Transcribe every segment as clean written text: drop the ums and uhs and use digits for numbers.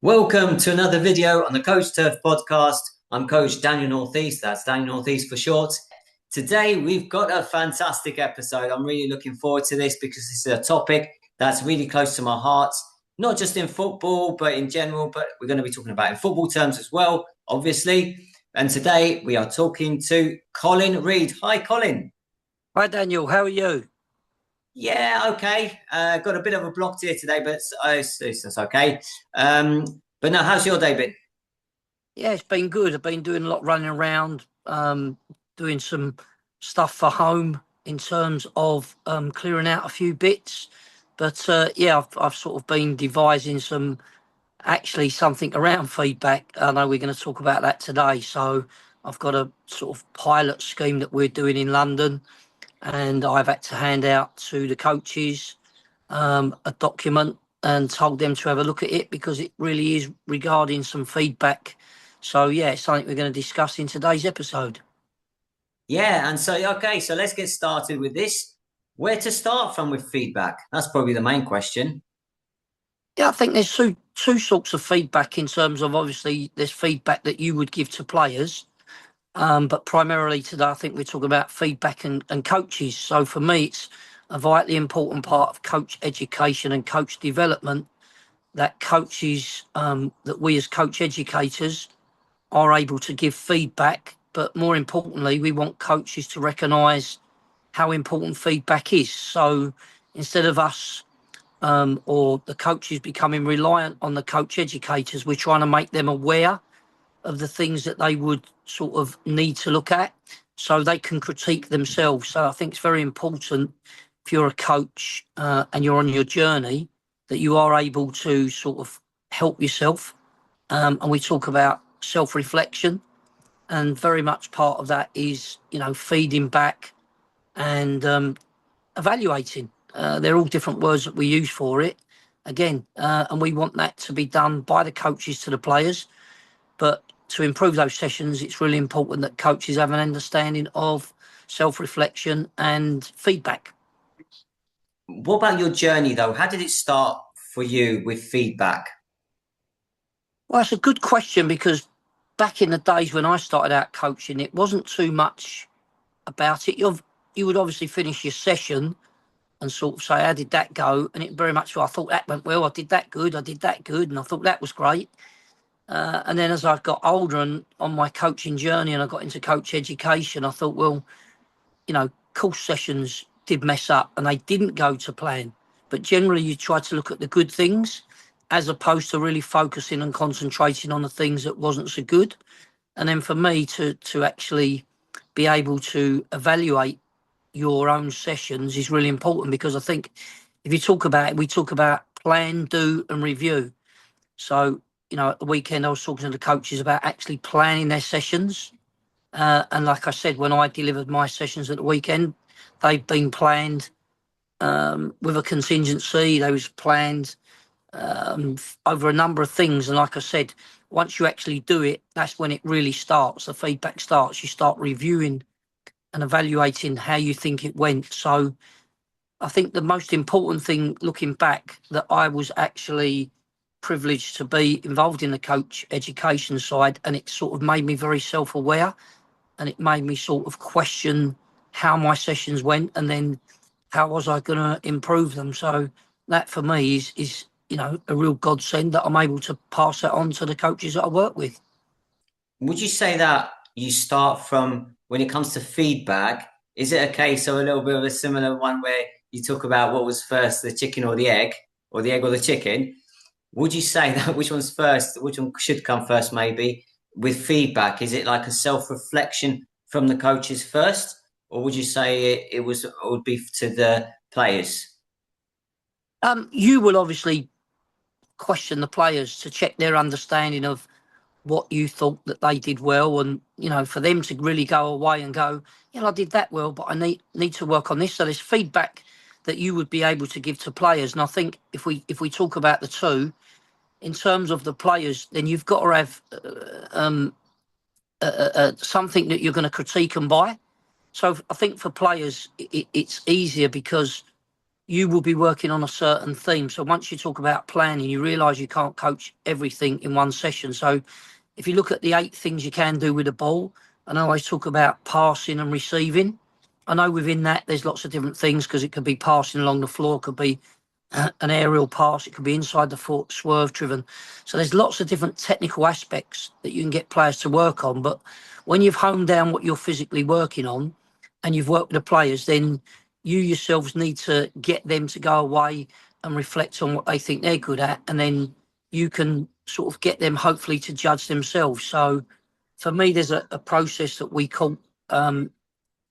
Welcome to another video on the Coach Turf podcast. I'm Coach Daniel Northeast, that's Daniel Northeast for short. Today we've got a fantastic episode. I'm really looking forward to this because this is a topic that's really close to my heart, not just in football, but in general, but we're going to be talking about in football terms as well, obviously. And today we are talking to Colin Reid. Hi, Colin. Hi, Daniel. How are you? Yeah, okay. Got a bit of a block here today, but it's okay. But now, how's your day been? Yeah, it's been good. I've been doing a lot running around, doing some stuff for home in terms of clearing out a few bits. But yeah, I've sort of been devising something around feedback. I know we're going to talk about that today. So I've got a sort of pilot scheme that we're doing in London, and I've had to hand out to the coaches a document and told them to have a look at it because it really is regarding some feedback. So yeah, it's something we're going to discuss in today's episode. Yeah, and so okay, so let's get started with this. Where to start from with feedback? That's probably the main question. Yeah, I think there's two sorts of feedback in terms of obviously there's feedback that you would give to players. But primarily today, I think we're talking about feedback and coaches. So for me, it's a vitally important part of coach education and coach development that coaches, that we as coach educators are able to give feedback. But more importantly, we want coaches to recognise how important feedback is. So instead of us or the coaches becoming reliant on the coach educators, we're trying to make them aware of the things that they would sort of need to look at so they can critique themselves. So I think it's very important if you're a coach and you're on your journey that you are able to sort of help yourself. And we talk about self-reflection, and very much part of that is, feeding back and evaluating. They're all different words that we use for it. Again, and we want that to be done by the coaches to the players. But to improve those sessions, it's really important that coaches have an understanding of self-reflection and feedback. What about your journey though? How did it start for you with feedback? Well, that's a good question because back in the days when I started out coaching, it wasn't too much about it. You would obviously finish your session and sort of say, how did that go? And it very much, well, I thought that went well. I did that good. And I thought that was great. And then as I got older and on my coaching journey and I got into coach education, I thought, well, course sessions did mess up and they didn't go to plan. But generally, you try to look at the good things as opposed to really focusing and concentrating on the things that wasn't so good. And then for me to actually be able to evaluate your own sessions is really important because I think if you talk about it, we talk about plan, do and review. So, at the weekend, I was talking to the coaches about actually planning their sessions. And like I said, when I delivered my sessions at the weekend, they've been planned with a contingency. They was planned over a number of things. And like I said, once you actually do it, that's when it really starts. The feedback starts. You start reviewing and evaluating how you think it went. So I think the most important thing looking back that I was actually privileged to be involved in the coach education side, and it sort of made me very self-aware and it made me sort of question how my sessions went and then how was I going to improve them. So that for me is a real godsend that I'm able to pass that on to the coaches that I work with. Would you say that you start from when it comes to feedback? Is it a case of a little bit of a similar one where you talk about what was first, the chicken or the egg or the chicken? Would you say that which one's first, which one should come first, maybe with feedback? Is it like a self-reflection from the coaches first, or would you say it would be to the players? You will obviously question the players to check their understanding of what you thought that they did well, and for them to really go away and go, I did that well, but I need to work on this. So there's feedback that you would be able to give to players, and I think if we talk about the two in terms of the players, then you've got to have something that you're going to critique them by. So I think for players, it's easier because you will be working on a certain theme. So once you talk about planning, you realise you can't coach everything in one session. So if you look at the 8 things you can do with a ball, and I always talk about passing and receiving. I know within that there's lots of different things, because it could be passing along the floor, it could be an aerial pass, it could be inside the foot, swerve driven. So there's lots of different technical aspects that you can get players to work on. But when you've honed down what you're physically working on and you've worked with the players, then you yourselves need to get them to go away and reflect on what they think they're good at, and then you can sort of get them hopefully to judge themselves. So for me, there's a process that we call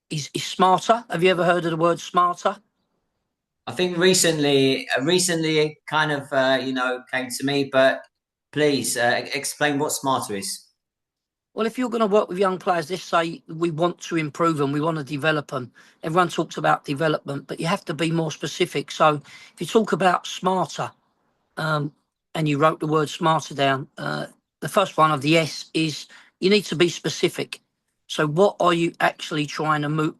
is smarter. Have you ever heard of the word smarter? I think recently it kind of came to me, but please explain what smarter is. Well, if you're going to work with young players, let's say we want to improve them, we want to develop them. Everyone talks about development, but you have to be more specific. So if you talk about smarter, and you wrote the word smarter down, the first one of the S is you need to be specific. So what are you actually trying to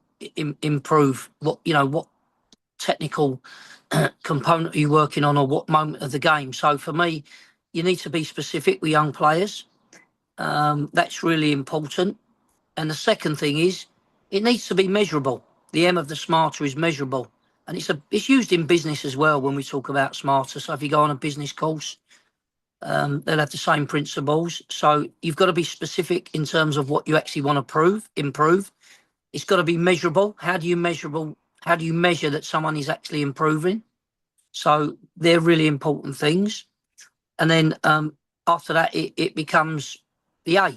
improve? What technical component are you working on, or what moment of the game? So for me, you need to be specific with young players. That's really important. And the second thing is it needs to be measurable. The M of the smarter is measurable. And it's used in business as well when we talk about smarter. So if you go on a business course, they'll have the same principles. So you've got to be specific in terms of what you actually want to improve. It's got to be measurable. How do you measure that someone is actually improving? So they're really important things. And then after that, it becomes the A.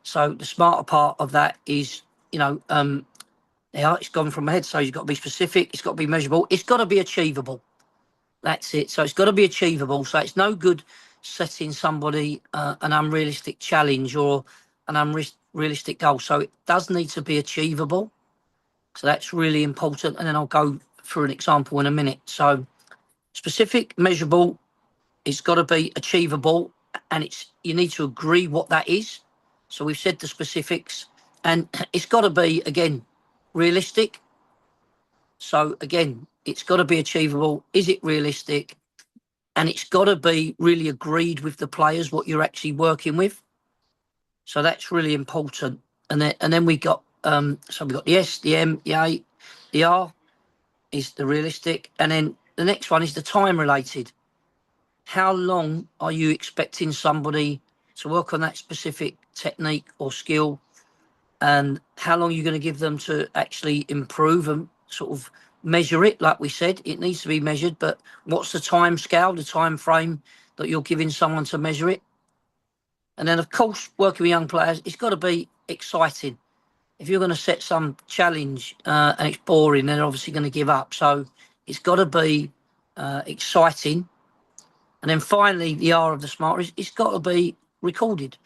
So the smarter part of that is, it's gone from my head. So you've got to be specific. It's got to be measurable. It's got to be achievable. That's it. So it's got to be achievable. So it's no good setting somebody an unrealistic challenge or an unrealistic goal. So it does need to be achievable. So that's really important. And then I'll go through an example in a minute. So specific, measurable, it's got to be achievable, and you need to agree what that is. So we've said the specifics, and it's got to be, again, realistic. So again, it's got to be achievable. Is it realistic? And it's got to be really agreed with the players what you're actually working with. So that's really important. And then we got so we got the S, the M, the A, the R is the realistic, and then the next one is the time related. How long are you expecting somebody to work on that specific technique or skill, and how long are you going to give them to actually improve and sort of measure it? Like we said, it needs to be measured, but what's the time scale, the time frame that you're giving someone to measure it? And then, of course, working with young players, it's got to be exciting. If you're going to set some challenge and it's boring, then they're obviously going to give up. So it's got to be exciting. And then finally, the R of the smart is it's got to be recorded.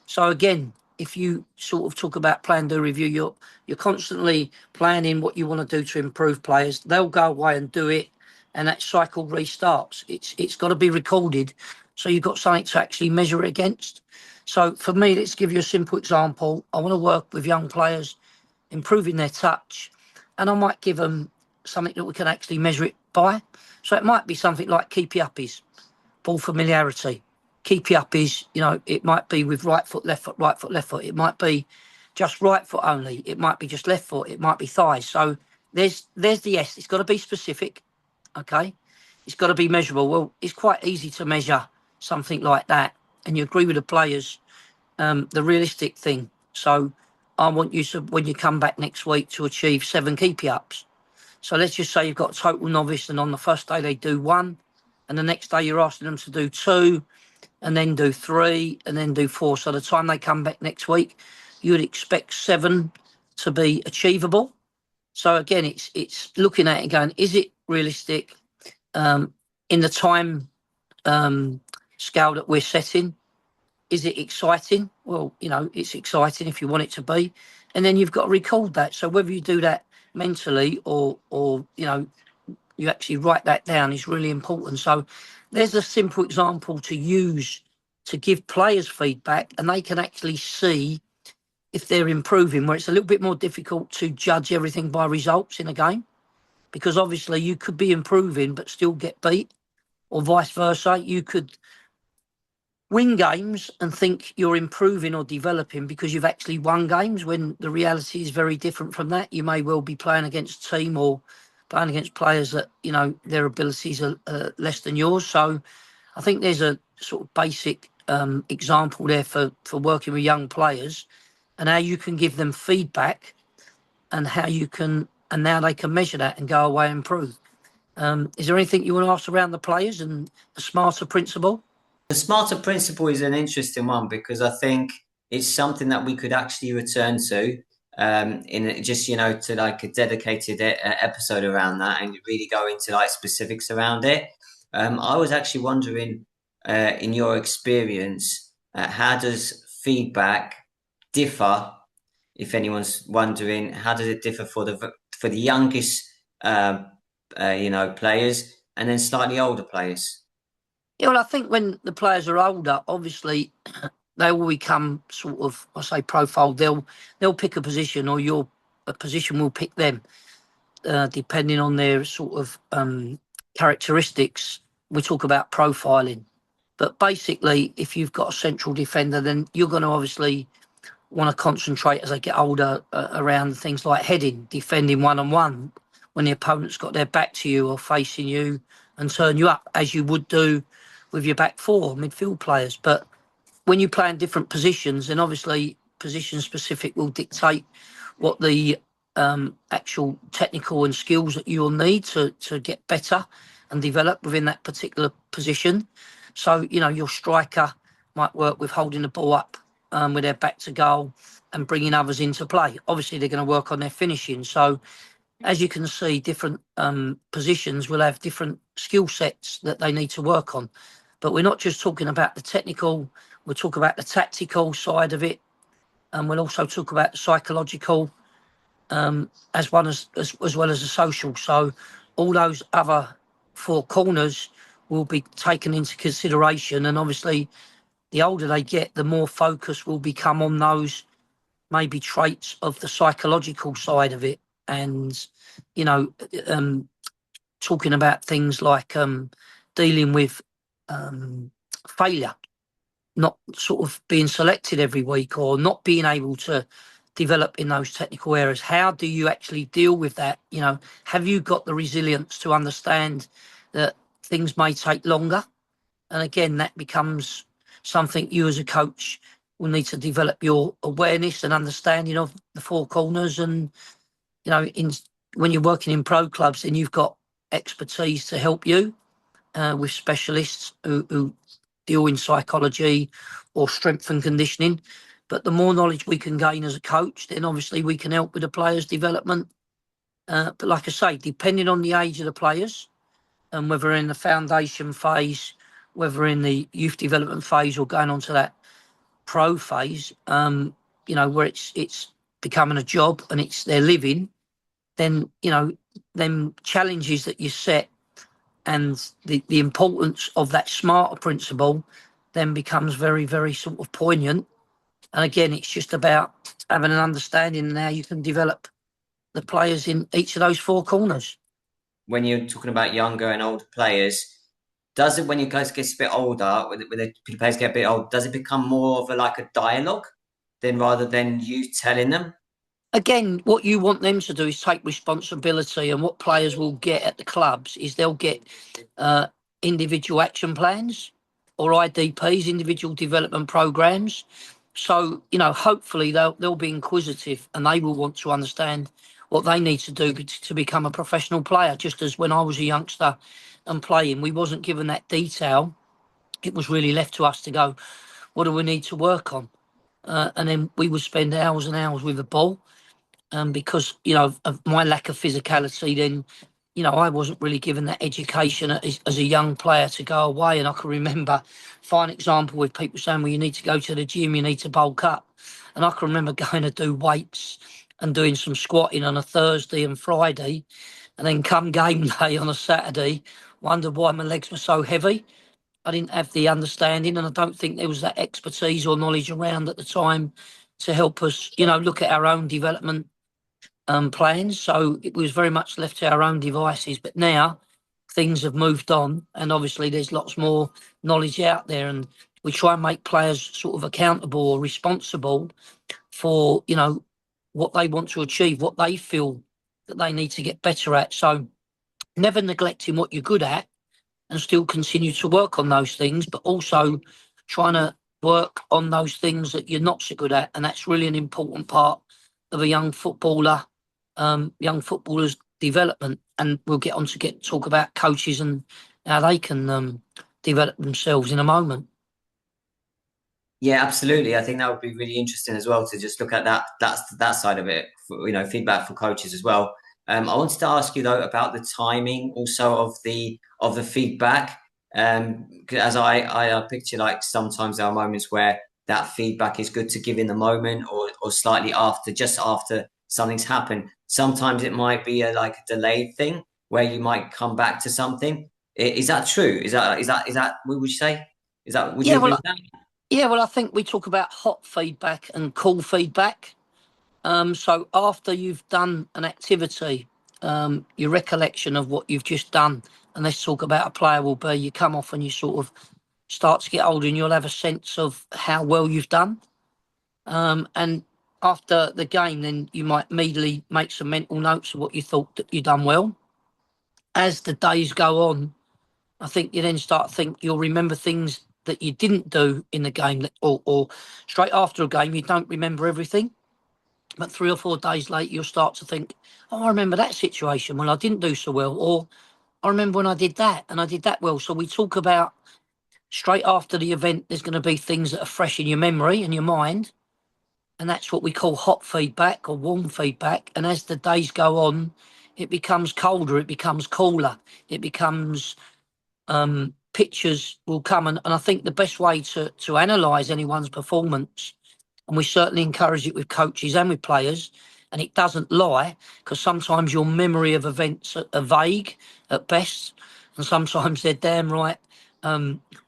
So again, if you sort of talk about plan, do, review, you're constantly planning what you want to do to improve players. They'll go away and do it, and that cycle restarts. It's got to be recorded, so you've got something to actually measure it against. So for me, let's give you a simple example. I want to work with young players, improving their touch, and I might give them something that we can actually measure it by. So it might be something like keepy uppies, ball familiarity. Keepy uppies, it might be with right foot, left foot, right foot, left foot. It might be just right foot only. It might be just left foot. It might be thighs. So there's the S. It's got to be specific, okay? It's got to be measurable. Well, it's quite easy to measure something like that, and you agree with the players, the realistic thing. So I want you to, when you come back next week, to achieve 7 keepy ups. So let's just say you've got a total novice, and on the first day they do 1, and the next day you're asking them to do 2, and then do 3, and then do 4. So the time they come back next week, you would expect 7 to be achievable. So again, it's looking at it and going, is it realistic in the time scale that we're setting? Is it exciting? Well, it's exciting if you want it to be. And then you've got to record that. So whether you do that mentally or you actually write that down is really important. So there's a simple example to use to give players feedback, and they can actually see if they're improving, where it's a little bit more difficult to judge everything by results in a game. because obviously you could be improving but still get beat, or vice versa. You could win games and think you're improving or developing because you've actually won games, when the reality is very different from that. You may well be playing against a team or playing against players that, their abilities are less than yours. So I think there's a sort of basic example there for working with young players, and how you can give them feedback, and how you can, and now they can measure that and go away and improve. Is there anything you want to ask around the players and the smarter principle? The smarter principle is an interesting one because I think it's something that we could actually return to in just, to like a dedicated episode around that and really go into like specifics around it. I was actually wondering, in your experience, how does feedback differ? If anyone's wondering, how does it differ for the youngest, players and then slightly older players? Yeah, well, I think when the players are older, obviously they will become sort of, I say, profiled. They'll pick a position, or your a position will pick them, depending on their sort of characteristics. We talk about profiling, but basically, if you've got a central defender, then you're going to obviously want to concentrate as they get older around things like heading, defending one on one when the opponent's got their back to you or facing you, and turn you up as you would do with your back four midfield players. But when you play in different positions, then obviously position specific will dictate what the actual technical and skills that you'll need to get better and develop within that particular position. So, your striker might work with holding the ball up with their back to goal and bringing others into play. Obviously, they're going to work on their finishing. So, as you can see, different positions will have different skill sets that they need to work on. But we're not just talking about the technical, we'll talk about the tactical side of it, and we'll also talk about the psychological, as well as the social. So all those other four corners will be taken into consideration, and obviously the older they get, the more focus will become on those maybe traits of the psychological side of it, and you know, um, talking about things like dealing with failure, not sort of being selected every week, or not being able to develop in those technical areas. How do you actually deal with that? Have you got the resilience to understand that things may take longer? And again, that becomes something you as a coach will need to develop your awareness and understanding of the four corners. And, when you're working in pro clubs, then you've got expertise to help you with specialists who deal in psychology or strength and conditioning. But the more knowledge we can gain as a coach, then obviously we can help with the players' development. But like I say, depending on the age of the players, and whether in the foundation phase, whether in the youth development phase, or going on to that pro phase, where it's becoming a job and it's their living, then, them challenges that you set and the importance of that smarter principle then becomes very, very sort of poignant. And again, it's just about having an understanding and how you can develop the players in each of those four corners. When you're talking about younger and older players, does it, when you guys get a bit older, when the players get a bit old, does it become more of like a dialogue then rather than you telling them? Again, what you want them to do is take responsibility, and what players will get at the clubs is they'll get uh, individual action plans, or IDPs, individual development programs. So, hopefully they'll be inquisitive, and they will want to understand what they need to do to become a professional player. Just as when I was a youngster and playing, we wasn't given that detail. It was really left to us to go, what do we need to work on? And then we would spend hours and hours with the ball. Because, of my lack of physicality, then, I wasn't really given that education as a young player to go away. And I can remember, fine example, with people saying, well, you need to go to the gym, you need to bulk up. And I can remember going to do weights and doing some squatting on a Thursday and Friday, and then come game day on a Saturday, wondered why my legs were so heavy. I didn't have the understanding, and I don't think there was that expertise or knowledge around at the time to help us, look at our own development plans, so it was very much left to our own devices. But now things have moved on, and obviously there's lots more knowledge out there, and we try and make players sort of accountable or responsible for, what they want to achieve, what they feel that they need to get better at. So never neglecting what you're good at and still continue to work on those things, but also trying to work on those things that you're not so good at. And that's really an important part of a young footballer's development. And we'll get on to talk about coaches and how they can develop themselves in a moment. Yeah, absolutely. I think that would be really interesting as well to just look at that side of it. Feedback for coaches as well. I wanted to ask you though about the timing also of the feedback. 'Cause as I picture, like sometimes there are moments where that feedback is good to give in the moment, or slightly after, just after something's happened. Sometimes it might be like a delayed thing where you might come back to something. Is that true? Is that what would you say? Would you Yeah, agree well, with that? yeah, well, I think we talk about hot feedback and cool feedback. So after you've done an activity, your recollection of what you've just done, and let's talk about a player will be you come off and you sort of start to get older and you'll have a sense of how well you've done. And after the game, then you might immediately make some mental notes of what you thought that you've done well. As the days go on, I think you then start to think you'll remember things that you didn't do in the game, or straight after a game, you don't remember everything. But 3 or 4 days later, you'll start to think, oh, I remember that situation when I didn't do so well, or I remember when I did that and I did that well. So we talk about straight after the event, there's going to be things that are fresh in your memory and your mind. And that's what we call hot feedback or warm feedback. And as the days go on, it becomes colder, it becomes cooler, it becomes pictures will come. And I think the best way to analyse anyone's performance, and we certainly encourage it with coaches and with players, and it doesn't lie, because sometimes your memory of events are vague at best, and sometimes they're damn right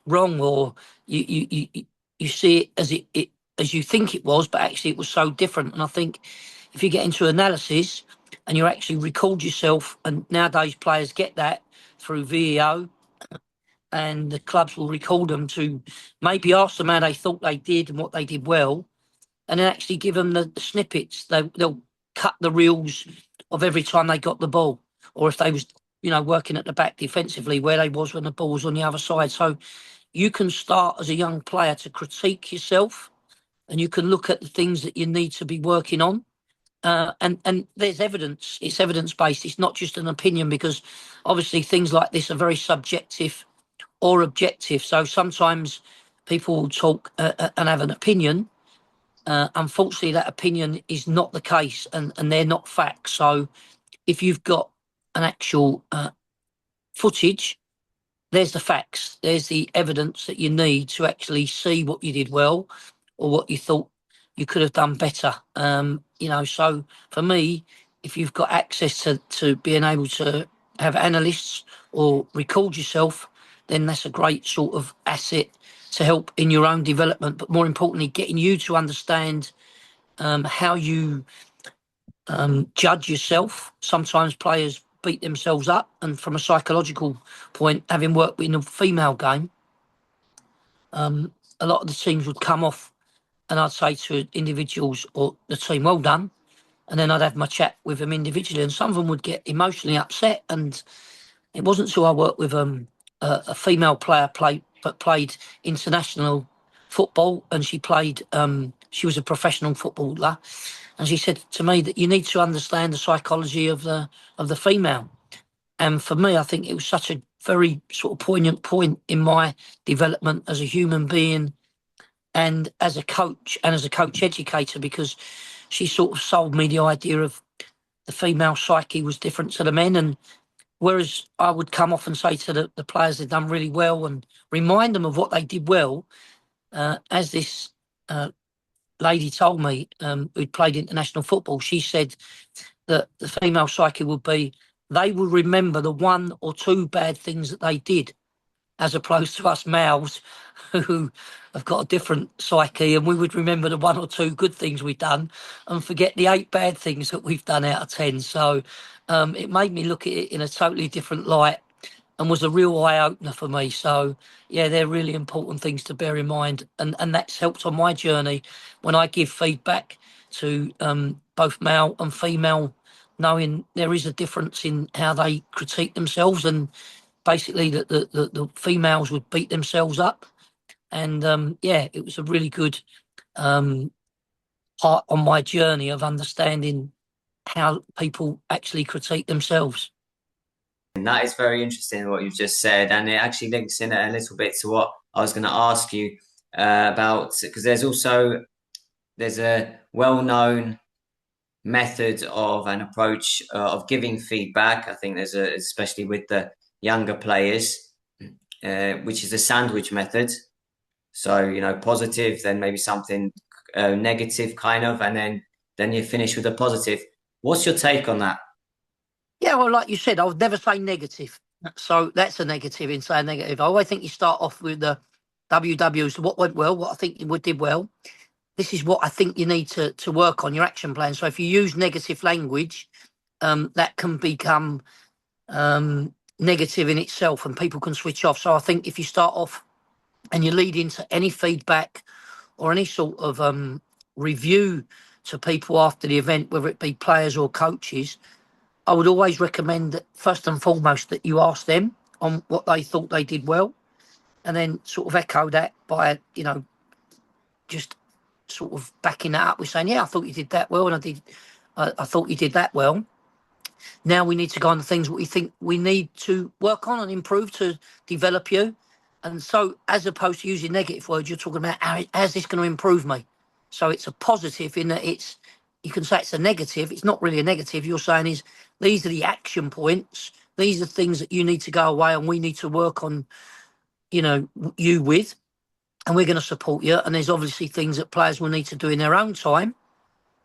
wrong, or you see it as you think it was, but actually it was so different. And I think if you get into analysis and you actually record yourself, and nowadays players get that through VEO, and the clubs will record them to maybe ask them how they thought they did and what they did well, and then actually give them the snippets. They'll cut the reels of every time they got the ball, or if they was working at the back defensively, where they was when the ball was on the other side. So you can start as a young player to critique yourself, and you can look at the things that you need to be working on. And there's evidence. It's evidence based. It's not just an opinion, because obviously things like this are very subjective or objective. So sometimes people will talk and have an opinion. Unfortunately, that opinion is not the case, and they're not facts. So if you've got an actual footage, there's the facts. There's the evidence that you need to actually see what you did well or what you thought you could have done better. So for me, if you've got access to being able to have analysts or record yourself, then that's a great sort of asset to help in your own development, but more importantly, getting you to understand how you judge yourself. Sometimes players beat themselves up, and from a psychological point, having worked in a female game, a lot of the teams would come off and I'd say to individuals or the team, well done. And then I'd have my chat with them individually, and some of them would get emotionally upset. And it wasn't until I worked with a female player played international football, and she played. She was a professional footballer, and she said to me that you need to understand the psychology of the female. And for me, I think it was such a very sort of poignant point in my development as a human being and as a coach and as a coach educator, because she sort of sold me the idea of the female psyche was different to the men. And whereas I would come off and say to the players they'd done really well and remind them of what they did well, as this lady told me, who'd played international football, she said that the female psyche would be they will remember the one or two bad things that they did, as opposed to us males who have got a different psyche, and we would remember the one or two good things we've done and forget the 8 bad things that we've done out of 10. So it made me look at it in a totally different light and was a real eye opener for me. So yeah, they're really important things to bear in mind, and that's helped on my journey when I give feedback to both male and female, knowing there is a difference in how they critique themselves, and basically that the females would beat themselves up. And yeah, it was a really good um, part on my journey of understanding how people actually critique themselves. And that is very interesting what you've just said, and it actually links in a little bit to what I was going to ask you about, because there's a well-known method of an approach of giving feedback. I think especially with the younger players, which is the sandwich method. So, positive, then maybe something negative kind of, and then you finish with a positive. What's your take on that? Yeah, well, like you said, I would never say negative. So that's a negative in saying negative. I always think you start off with the WWs, what went well, what I think you did well. This is what I think you need to work on your action plan. So if you use negative language, that can become negative in itself and people can switch off. So I think if you start off and you lead into any feedback or any sort of review to people after the event, whether it be players or coaches, I would always recommend that first and foremost that you ask them on what they thought they did well, and then sort of echo that by, just sort of backing that up with saying, yeah, I thought you did that well, and I thought you did that well. Now we need to go on the things we think we need to work on and improve to develop you. And so, as opposed to using negative words, you're talking about how's this going to improve me? So it's a positive in that you can say it's a negative. It's not really a negative. You're saying these are the action points. These are things that you need to go away and we need to work on, you with, and we're going to support you. And there's obviously things that players will need to do in their own time,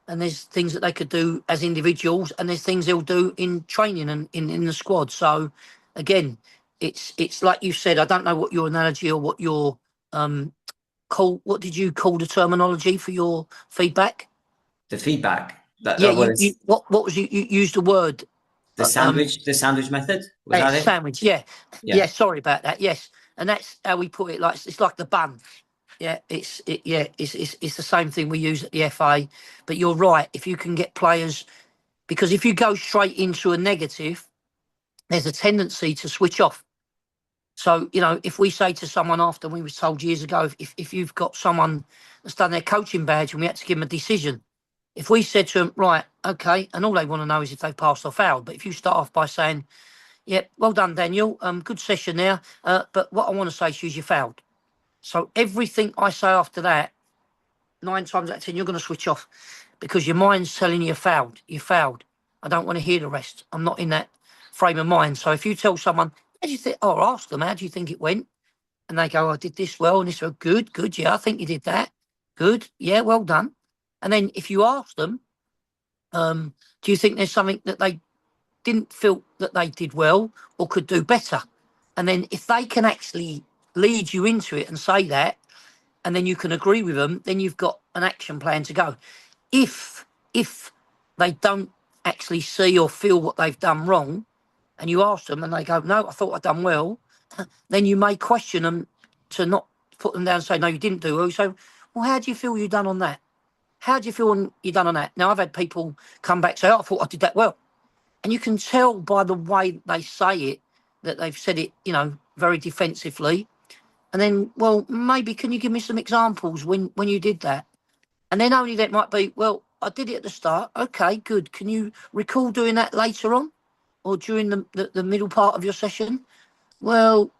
and there's things that they could do as individuals, and there's things they'll do in training and in the squad. So again, it's like you said, I don't know what your analogy or what your what did you call the terminology for your feedback? The feedback that Yeah, well, you what was you used the word the sandwich method, was yeah, that it? sandwich. Yeah, Yeah. yeah. Sorry about that. Yes, and that's how we put it. Like it's like the bun. Yeah, it's the same thing we use at the FA. But you're right. If you can get players, because if you go straight into a negative, there's a tendency to switch off. So, if we say to someone after, we was told years ago, if you've got someone that's done their coaching badge and we had to give them a decision, if we said to them, right, okay, and all they want to know is if they passed or failed. But if you start off by saying, yeah, well done, Daniel, good session there, but what I want to say to you is you failed. So everything I say after that, 9 times out of 10, you're going to switch off because your mind's telling you failed. You failed. I don't want to hear the rest. I'm not in that frame of mind. So if you tell someone, how do you think, or ask them, how do you think it went? And they go, I did this well. And this well, good. Yeah, I think you did that. Good. Yeah, well done. And then if you ask them, do you think there's something that they didn't feel that they did well or could do better? And then if they can actually lead you into it and say that, and then you can agree with them, then you've got an action plan to go. If they don't actually see or feel what they've done wrong, and you ask them and they go, no, I thought I'd done well, then you may question them to not put them down and say, no, you didn't do well. You say, well, how do you feel you done on that? How do you feel you done on that? Now, I've had people come back and say, oh, I thought I did that well. And you can tell by the way they say it that they've said it, very defensively. And then, well, maybe can you give me some examples when you did that? And then only that might be, well, I did it at the start. Okay, good. Can you recall doing that later on or during the middle part of your session? Well,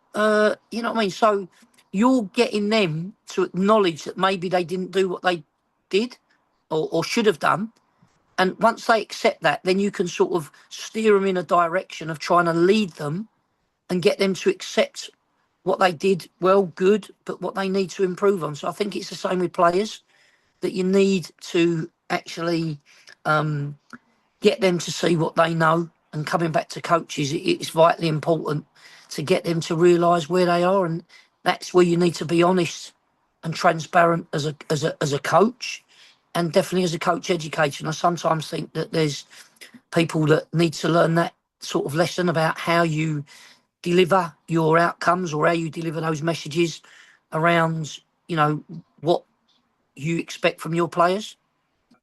you know what I mean? So you're getting them to acknowledge that maybe they didn't do what they did or should have done. And once they accept that, then you can sort of steer them in a direction of trying to lead them and get them to accept what they did well, good, but what they need to improve on. So I think it's the same with players, that you need to actually get them to see what they know. And coming back to coaches, it's vitally important to get them to realise where they are. And that's where you need to be honest and transparent as a coach, and definitely as a coach educator. And I sometimes think that there's people that need to learn that sort of lesson about how you deliver your outcomes or how you deliver those messages around, what you expect from your players.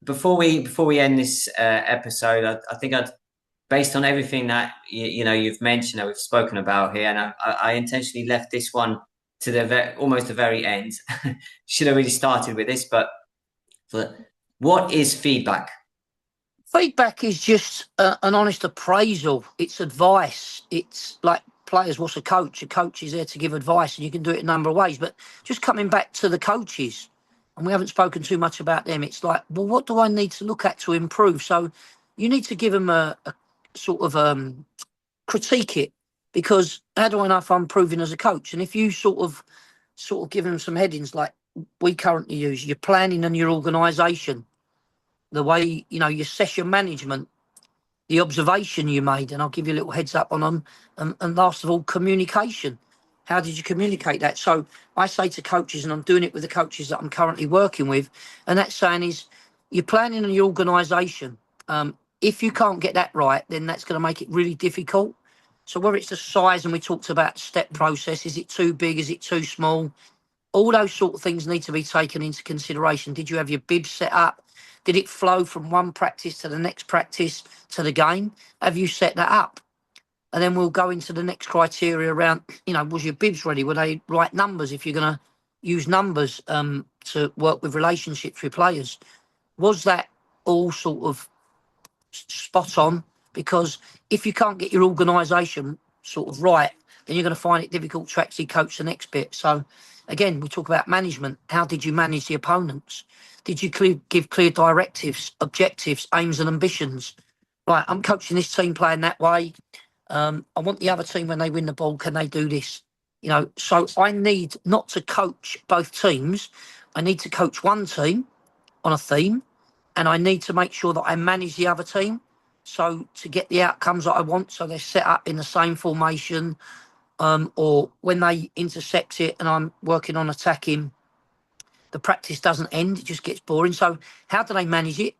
Before we end this episode, I think I'd based on everything that you've mentioned that we've spoken about here, and I intentionally left this one to almost the very end. Should have really started with this, but what is feedback? Feedback is just an honest appraisal. It's advice. It's like players. What's a coach? A coach is there to give advice, and you can do it a number of ways. But just coming back to the coaches, and we haven't spoken too much about them. It's like, well, what do I need to look at to improve? So you need to give them a sort of critique it, because how do I know if I'm improving as a coach? And if you sort of give them some headings like we currently use, your planning and your organisation, the way your session management, the observation you made, and I'll give you a little heads up on them. And last of all, communication. How did you communicate that? So I say to coaches, and I'm doing it with the coaches that I'm currently working with, and that's saying is your planning and your organisation. If you can't get that right, then that's going to make it really difficult. So whether it's the size, and we talked about step process, is it too big? Is it too small? All those sort of things need to be taken into consideration. Did you have your bib set up? Did it flow from one practice to the next practice to the game? Have you set that up? And then we'll go into the next criteria around, was your bibs ready? Were they right numbers? If you're going to use numbers to work with relationships with players, was that all sort of spot on? Because if you can't get your organisation sort of right, then you're going to find it difficult to actually coach the next bit. So again, we talk about management. How did you manage the opponents? Did you give clear directives, objectives, aims and ambitions? Right, I'm coaching this team playing that way. I want the other team, when they win the ball, can they do this? So I need not to coach both teams. I need to coach one team on a theme, and I need to make sure that I manage the other team. So to get the outcomes that I want, so they're set up in the same formation, or when they intercept it and I'm working on attacking, the practice doesn't end, it just gets boring. So how do they manage it?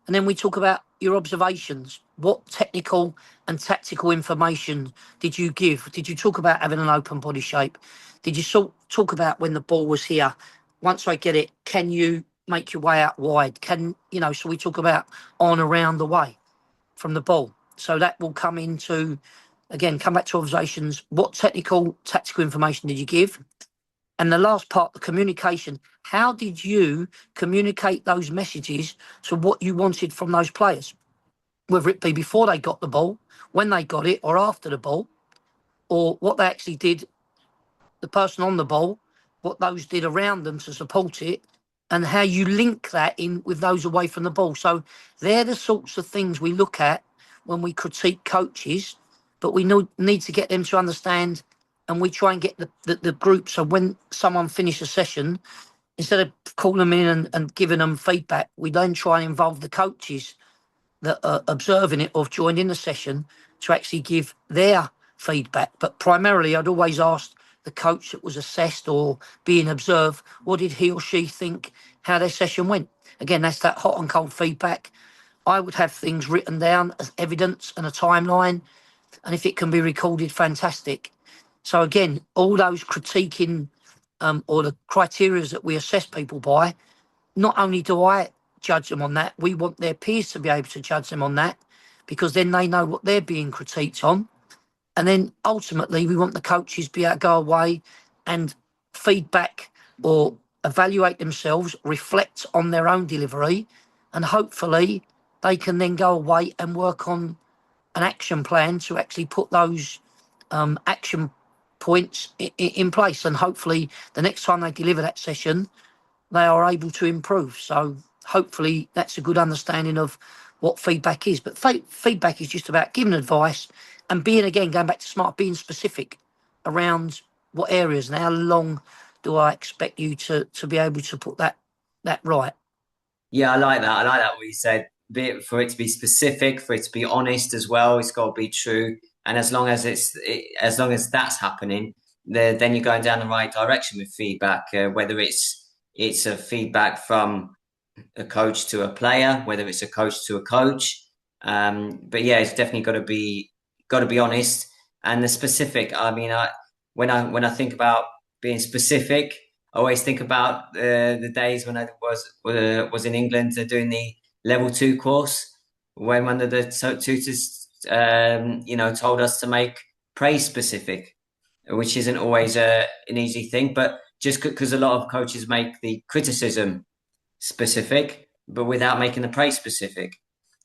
And then we talk about your observations. What technical and tactical information did you give? Did you talk about having an open body shape? Did you talk about when the ball was here? Once I get it, can you make your way out wide? So we talk about on around the way from the ball. So that will come into, again, come back to observations. What technical, tactical information did you give? And the last part, the communication. How did you communicate those messages to what you wanted from those players? Whether it be before they got the ball, when they got it, or after the ball, or what they actually did, the person on the ball, what those did around them to support it, and how you link that in with those away from the ball. So they're the sorts of things we look at when we critique coaches, but we need to get them to understand, and we try and get the group. So when someone finishes a session, instead of calling them in and giving them feedback, we then try and involve the coaches that are observing it or have joined in the session to actually give their feedback. But primarily, I'd always ask the coach that was assessed or being observed, what did he or she think, how their session went? Again, that's that hot and cold feedback. I would have things written down as evidence and a timeline, and if it can be recorded, fantastic. So again, all those critiquing or the criteria that we assess people by, not only do I judge them on that, we want their peers to be able to judge them on that, because then they know what they're being critiqued on. And then ultimately, we want the coaches to be able to go away and feedback or evaluate themselves, reflect on their own delivery, and hopefully they can then go away and work on an action plan to actually put those action points in place. And hopefully the next time they deliver that session, they are able to improve. So hopefully that's a good understanding of what feedback is. But feedback is just about giving advice and being, again, going back to SMART, being specific around what areas and how long do I expect you to be able to put that right. Yeah, I like that. I like that what you said. For it to be specific, for it to be honest as well. It's got to be true. and as long as that's happening, then you're going down the right direction with feedback. Whether it's a feedback from a coach to a player, whether it's a coach to a coach. But yeah, it's definitely got to be honest. And the specific, I mean, when I think about being specific, I always think about the days when I was in England doing the level 2 course, when one of the tutors, told us to make praise specific, which isn't always an easy thing. But just because a lot of coaches make the criticism specific, but without making the praise specific.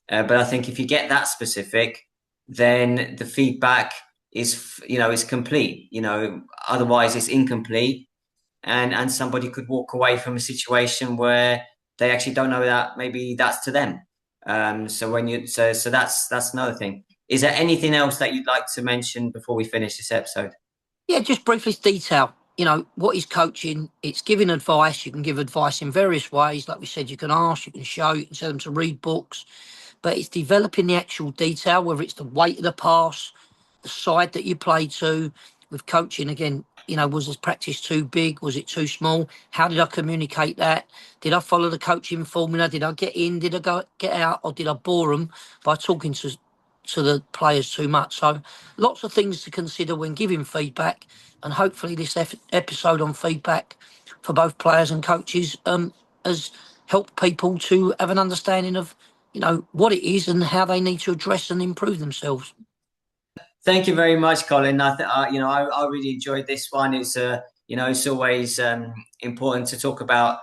But I think if you get that specific, then the feedback is complete. Otherwise it's incomplete, and somebody could walk away from a situation where they actually don't know that maybe that's to them. So that's another thing. Is there anything else that you'd like to mention before we finish this episode? Yeah, just briefly detail. What is coaching? It's giving advice. You can give advice in various ways. Like we said, you can ask, you can show, you can tell them to read books, but it's developing the actual detail, whether it's the weight of the pass, the side that you play to. With coaching, again, was this practice too big? Was it too small? How did I communicate that? Did I follow the coaching formula? Did I get in? Did I get out? Or did I bore them by talking to the players too much? So lots of things to consider when giving feedback, and hopefully this episode on feedback for both players and coaches has helped people to have an understanding of what it is and how they need to address and improve themselves. Thank you very much, Colin. I really enjoyed this one. It's always important to talk about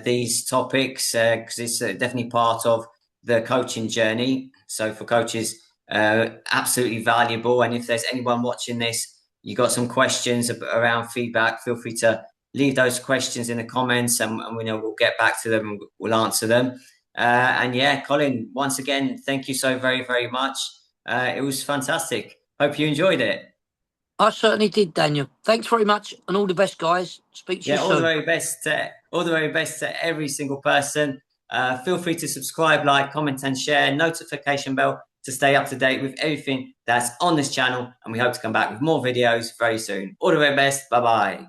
these topics because it's definitely part of the coaching journey. So for coaches, absolutely valuable. And if there's anyone watching this, you got some questions around feedback, feel free to leave those questions in the comments, and we know we'll get back to them and we'll answer them. And yeah, Colin, once again, thank you so very, very much. It was fantastic. Hope you enjoyed it. I certainly did, Daniel. Thanks very much, and all the best, guys. Speak to you Yeah, soon. all the very best to every single person. Feel free to subscribe, like, comment, and share. Notification bell to stay up to date with everything that's on this channel. And we hope to come back with more videos very soon. All the very best. Bye bye.